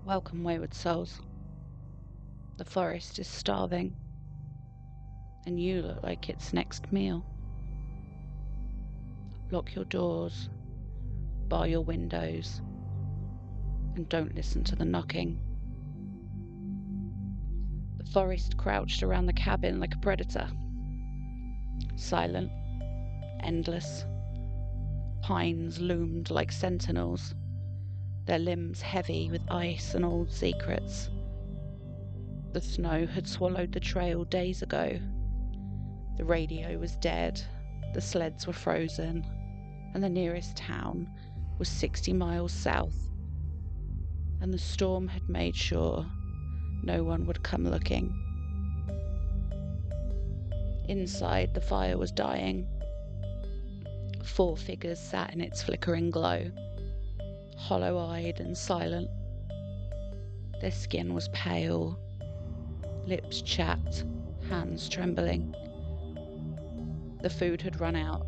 Welcome, wayward souls. The forest is starving, and you look like its next meal. Lock your doors, bar your windows, and don't listen to the knocking. The forest crouched around the cabin like a predator. Silent, endless. Pines loomed like sentinels, their limbs heavy with ice and old secrets. The snow had swallowed the trail days ago. The radio was dead, the sleds were frozen, and the nearest town was 60 miles south. And the storm had made sure no one would come looking. Inside, the fire was dying. 4 figures sat in its flickering glow, hollow-eyed and silent. Their skin was pale, lips chapped, hands trembling. The food had run out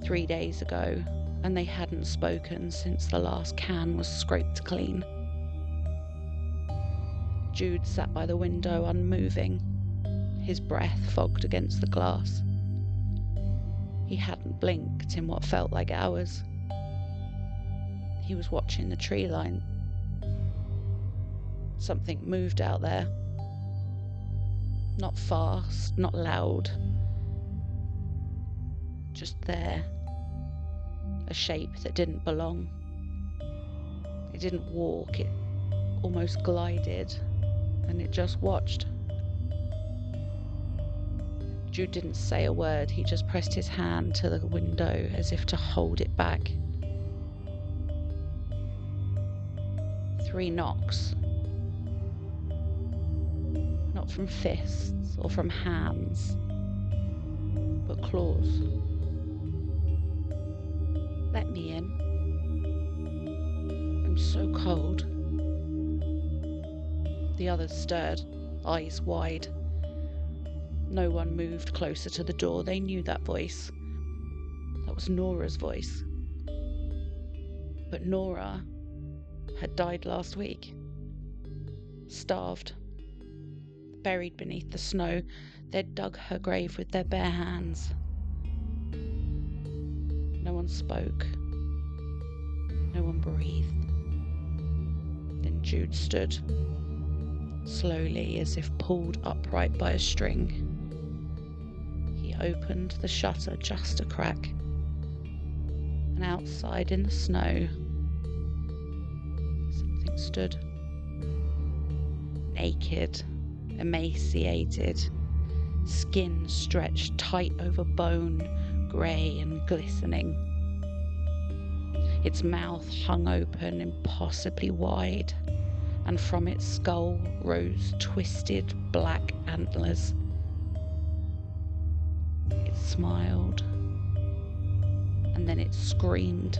3 days ago, and they hadn't spoken since the last can was scraped clean. Jude sat by the window unmoving, his breath fogged against the glass. He hadn't blinked in what felt like hours. He was watching the tree line. Something moved out there. Not fast, not loud. Just there. A shape that didn't belong. It didn't walk, it almost glided, and it just watched. Jude didn't say a word, he just pressed his hand to the window as if to hold it back. 3 knocks. Not from fists or from hands, but claws. Let me in. I'm so cold. The others stirred, eyes wide. No one moved closer to the door. They knew that voice. That was Nora's voice. But Nora had died last week. Starved. Buried beneath the snow. They'd dug her grave with their bare hands. No one spoke. No one breathed. Then Jude stood, slowly as if pulled upright by a string. He opened the shutter just a crack, and outside in the snow, something stood. Naked, emaciated, skin stretched tight over bone, grey and glistening. Its mouth hung open impossibly wide, and from its skull rose twisted black antlers. It smiled, and then it screamed,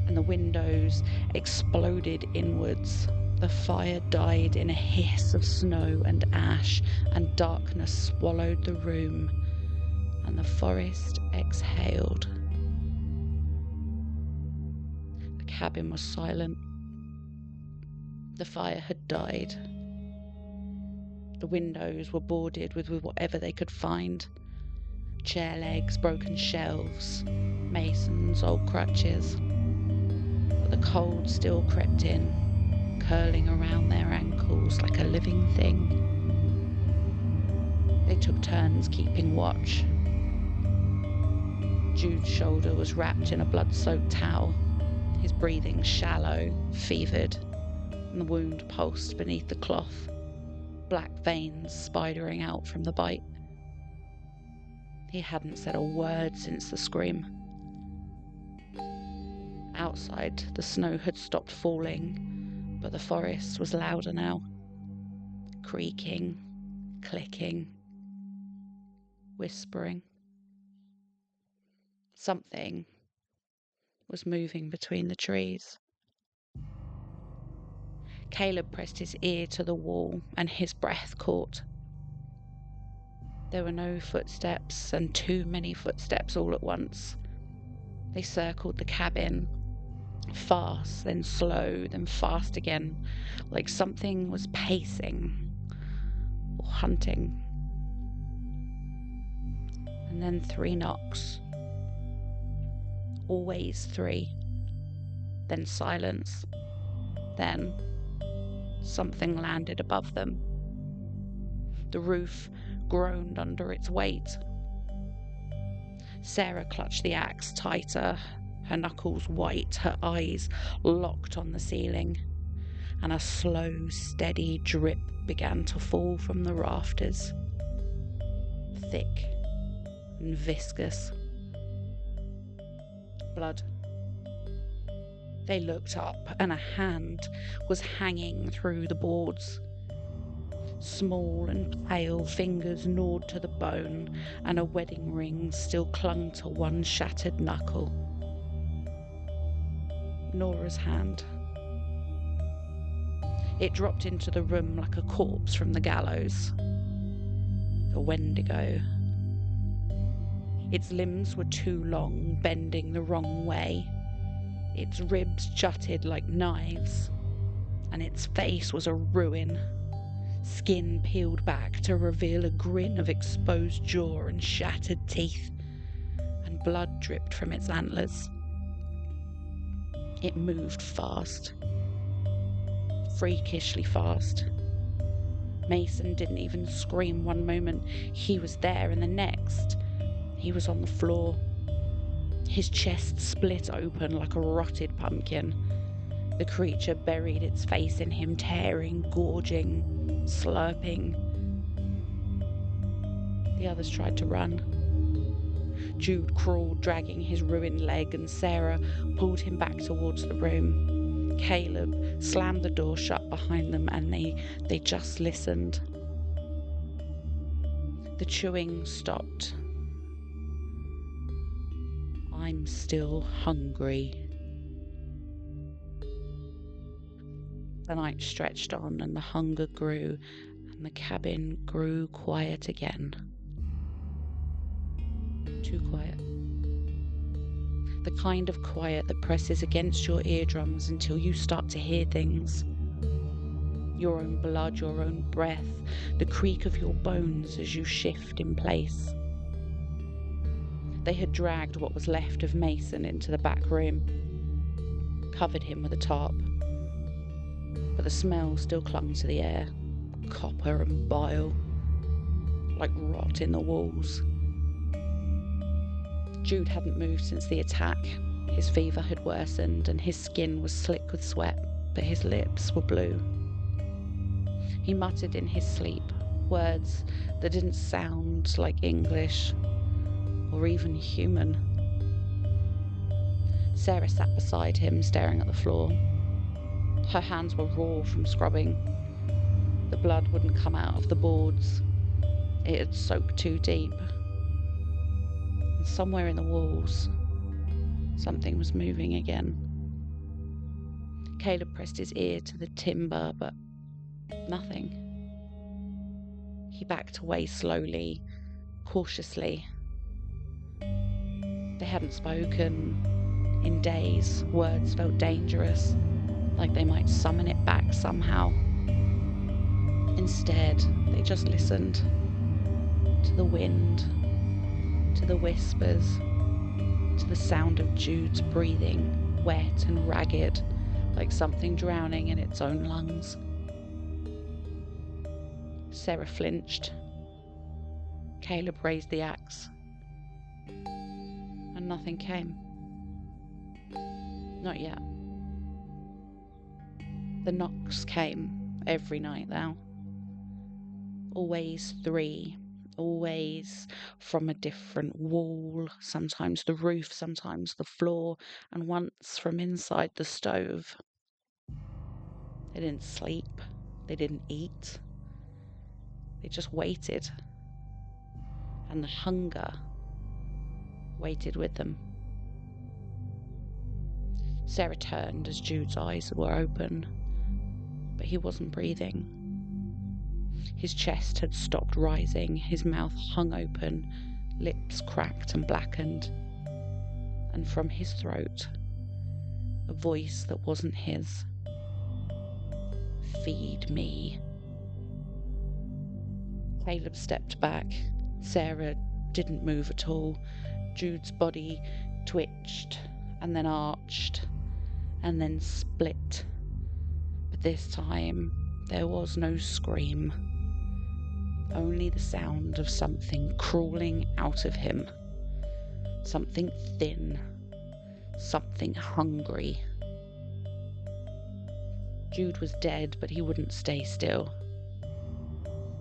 and the windows exploded inwards. The fire died in a hiss of snow and ash, and darkness swallowed the room, and the forest exhaled. The cabin was silent. The fire had died. The windows were boarded with whatever they could find. Chair legs, broken shelves, masons' old crutches. But the cold still crept in, curling around their ankles like a living thing. They took turns keeping watch. Jude's shoulder was wrapped in a blood-soaked towel, his breathing shallow, fevered, and the wound pulsed beneath the cloth, black veins spidering out from the bite. He hadn't said a word since the scream. Outside, the snow had stopped falling, but the forest was louder now, creaking, clicking, whispering. Something was moving between the trees. Caleb pressed his ear to the wall, and his breath caught. There were no footsteps, and too many footsteps all at once. They circled the cabin, Fast, then slow, then fast again, like something was pacing or hunting. And then 3 knocks. Always 3. Then silence. Then something landed above them. The roof groaned under its weight. Sarah clutched the axe tighter, her knuckles white, her eyes locked on the ceiling, and a slow, steady drip began to fall from the rafters. Thick and viscous. Blood. They looked up, and a hand was hanging through the boards. Small and pale fingers gnawed to the bone, and a wedding ring still clung to one shattered knuckle. Nora's hand. It dropped into the room like a corpse from the gallows. The Wendigo. Its limbs were too long, bending the wrong way. Its ribs jutted like knives, and its face was a ruin. Skin peeled back to reveal a grin of exposed jaw and shattered teeth, and blood dripped from its antlers. It moved fast. Freakishly fast. Mason didn't even scream one moment. He was there, and the next, he was on the floor. His chest split open like a rotted pumpkin. The creature buried its face in him, tearing, gorging, slurping. The others tried to run. Jude crawled, dragging his ruined leg, and Sarah pulled him back towards the room. Caleb slammed the door shut behind them, and they just listened. The chewing stopped. I'm still hungry. The night stretched on, and the hunger grew, and the cabin grew quiet again. Too quiet. The kind of quiet that presses against your eardrums until you start to hear things. Your own blood, your own breath, the creak of your bones as you shift in place. They had dragged what was left of Mason into the back room, covered him with a tarp. But the smell still clung to the air, copper and bile, like rot in the walls. Jude hadn't moved since the attack. His fever had worsened, and his skin was slick with sweat, but his lips were blue. He muttered in his sleep, words that didn't sound like English or even human. Sarah sat beside him, staring at the floor. Her hands were raw from scrubbing. The blood wouldn't come out of the boards. It had soaked too deep. And somewhere in the walls, something was moving again. Caleb pressed his ear to the timber, but nothing. He backed away slowly, cautiously. They hadn't spoken in days. Words felt dangerous, like they might summon it back somehow. Instead, they just listened to the wind, to the whispers, to the sound of Jude's breathing, wet and ragged, like something drowning in its own lungs. Sarah flinched. Caleb raised the axe, and nothing came. Not yet. The knocks came every night now. Always 3, always from a different wall, sometimes the roof, sometimes the floor, and once from inside the stove. They didn't sleep, they didn't eat, they just waited, and the hunger waited with them. Sarah turned as Jude's eyes were open, but he wasn't breathing. His chest had stopped rising, his mouth hung open, lips cracked and blackened, and from his throat a voice that wasn't his. "Feed me." Caleb stepped back. Sarah didn't move at all. Jude's body twitched and then arched and then split. But this time there was no scream, only the sound of something crawling out of him. Something thin, something hungry. Jude was dead, but he wouldn't stay still.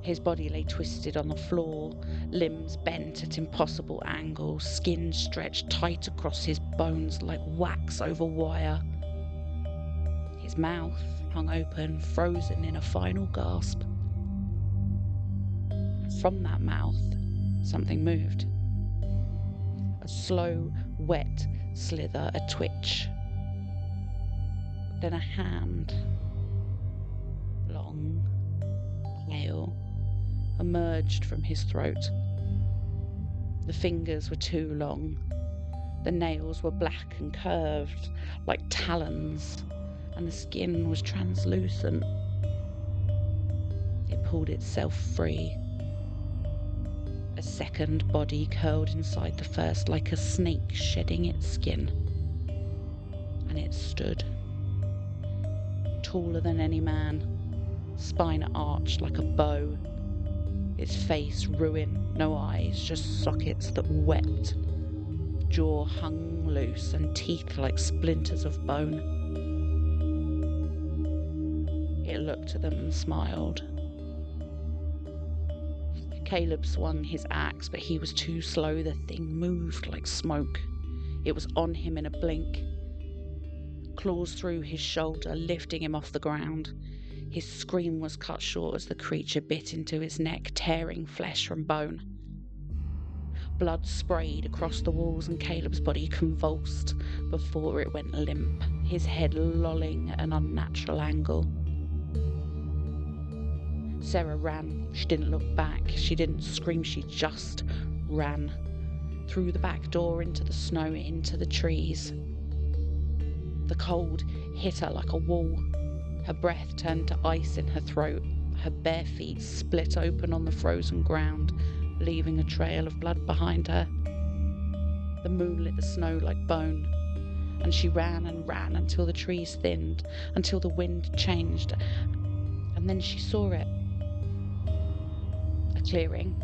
His body lay twisted on the floor, limbs bent at impossible angles, skin stretched tight across his bones like wax over wire. His mouth hung open, frozen in a final gasp. From that mouth, something moved. A slow, wet slither, a twitch. Then a hand, long, pale, emerged from his throat. The fingers were too long. The nails were black and curved, like talons, and the skin was translucent. It pulled itself free. A second body curled inside the first like a snake shedding its skin. And it stood. Taller than any man, spine arched like a bow. Its face ruined, no eyes, just sockets that wept. Jaw hung loose and teeth like splinters of bone. It looked at them and smiled. Caleb swung his axe, but he was too slow. The thing moved like smoke. It was on him in a blink. Claws through his shoulder, lifting him off the ground. His scream was cut short as the creature bit into his neck, tearing flesh from bone. Blood sprayed across the walls and Caleb's body convulsed before it went limp, his head lolling at an unnatural angle. Sarah ran. She didn't look back. She didn't scream. She just ran. Through the back door, into the snow, into the trees. The cold hit her like a wall. Her breath turned to ice in her throat. Her bare feet split open on the frozen ground, leaving a trail of blood behind her. The moon lit the snow like bone, and she ran and ran until the trees thinned, until the wind changed, and then she saw it. A clearing,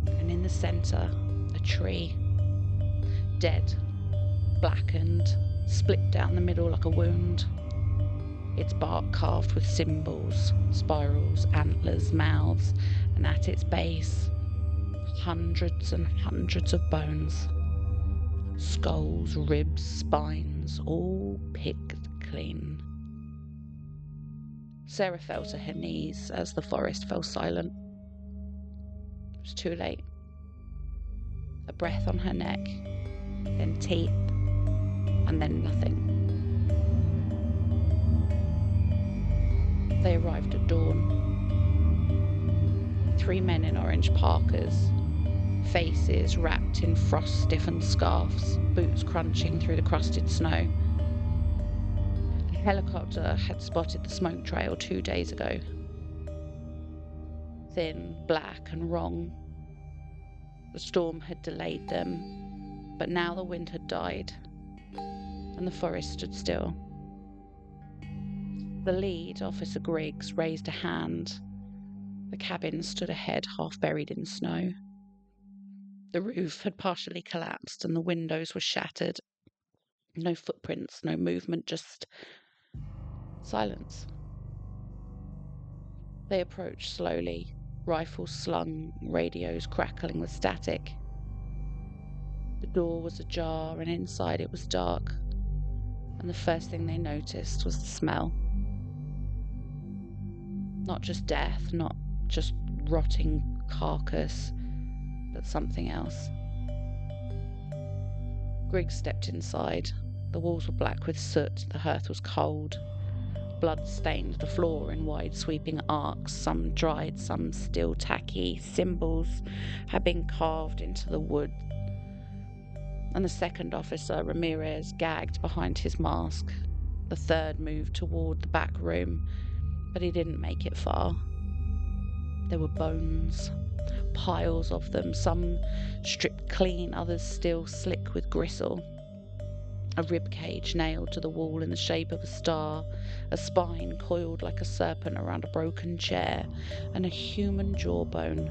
and in the centre, a tree, dead, blackened, split down the middle like a wound. Its bark carved with symbols, spirals, antlers, mouths, and at its base, hundreds and hundreds of bones. Skulls, ribs, spines, all picked clean. Sarah fell to her knees as the forest fell silent. It was too late. A breath on her neck, then teeth, and then nothing. They arrived at dawn. 3 men in orange parkas, faces wrapped in frost-stiffened scarves, boots crunching through the crusted snow. A helicopter had spotted the smoke trail 2 days ago. Thin, black and wrong. The storm had delayed them, but now the wind had died, and the forest stood still. The lead, Officer Griggs, raised a hand. The cabin stood ahead, half buried in snow. The roof had partially collapsed and the windows were shattered. No footprints, no movement, just silence. They approached slowly, rifles slung, radios crackling with static. The door was ajar and inside it was dark, and the first thing they noticed was the smell. Not just death, not just rotting carcass, but something else. Griggs stepped inside. The walls were black with soot, the hearth was cold. Blood stained the floor in wide sweeping arcs, some dried, some still tacky. Symbols had been carved into the wood. and the second officer, Ramirez, gagged behind his mask. The third moved toward the back room, but he didn't make it far. There were bones, piles of them, some stripped clean, others still slick with gristle. A rib cage nailed to the wall in the shape of a star, a spine coiled like a serpent around a broken chair, and a human jawbone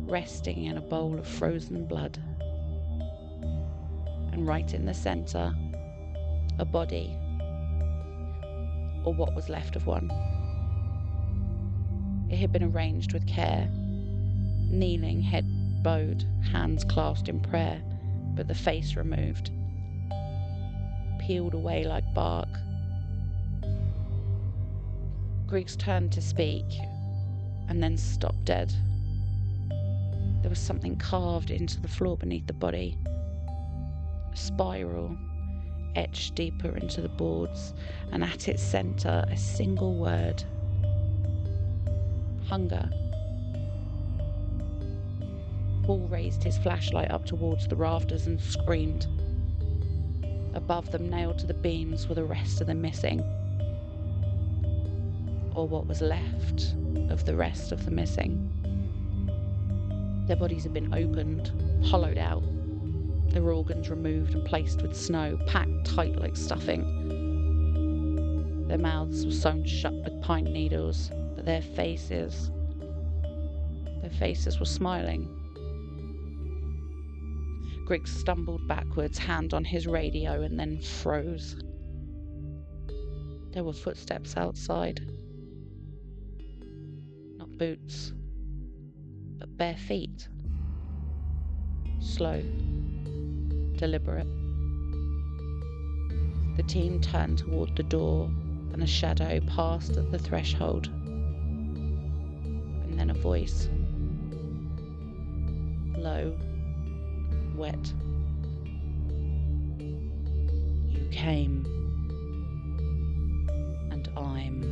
resting in a bowl of frozen blood. And right in the center, a body, or what was left of one. It had been arranged with care, kneeling, head bowed, hands clasped in prayer, but the face removed, peeled away like bark. Griggs turned to speak, and then stopped dead. There was something carved into the floor beneath the body, a spiral etched deeper into the boards, and at its center a single word: hunger. Paul raised his flashlight up towards the rafters and screamed. Above them, nailed to the beams, were the rest of the missing, or what was left of the rest of the missing. Their bodies had been opened, hollowed out, their organs removed and placed with snow, packed tight like stuffing. Their mouths were sewn shut with pine needles, but their faces were smiling. Griggs stumbled backwards, hand on his radio, and then froze. There were footsteps outside. Not boots, but bare feet. Slow, deliberate. The team turned toward the door, and a shadow passed at the threshold. And then a voice. Low, wet. You came, and I'm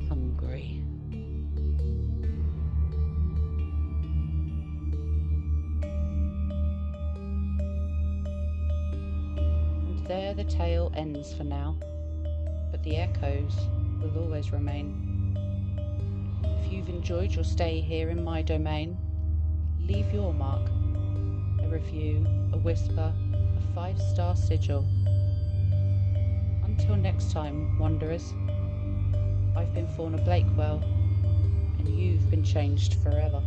hungry. And there the tale ends for now, but the echoes will always remain. If you've enjoyed your stay here in my domain, leave your mark. A review, a whisper, a 5-star sigil. Until next time, wanderers, I've been Fauna Blakewell, and you've been changed forever.